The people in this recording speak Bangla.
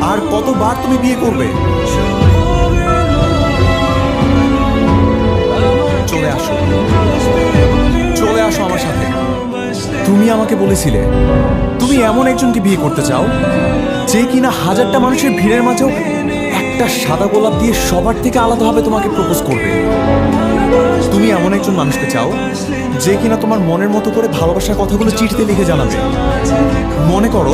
আর কতবার তুমি বিয়ে করবে? চলে আসো, চলে আসো আমার সাথে। তুমি আমাকে বলেছিলে তুমি এমন একজনকে বিয়ে করতে চাও যে কিনা হাজারটা মানুষের ভিড়ের মাঝেও একটা সাদা গোলাপ দিয়ে সবার থেকে আলাদাভাবে তোমাকে প্রপোজ করবে। তুমি এমন একজন মানুষকে চাও যে কিনা তোমার মনের মতো করে ভালোবাসার কথাগুলো চিঠিতে লিখে জানাবে। মনে করো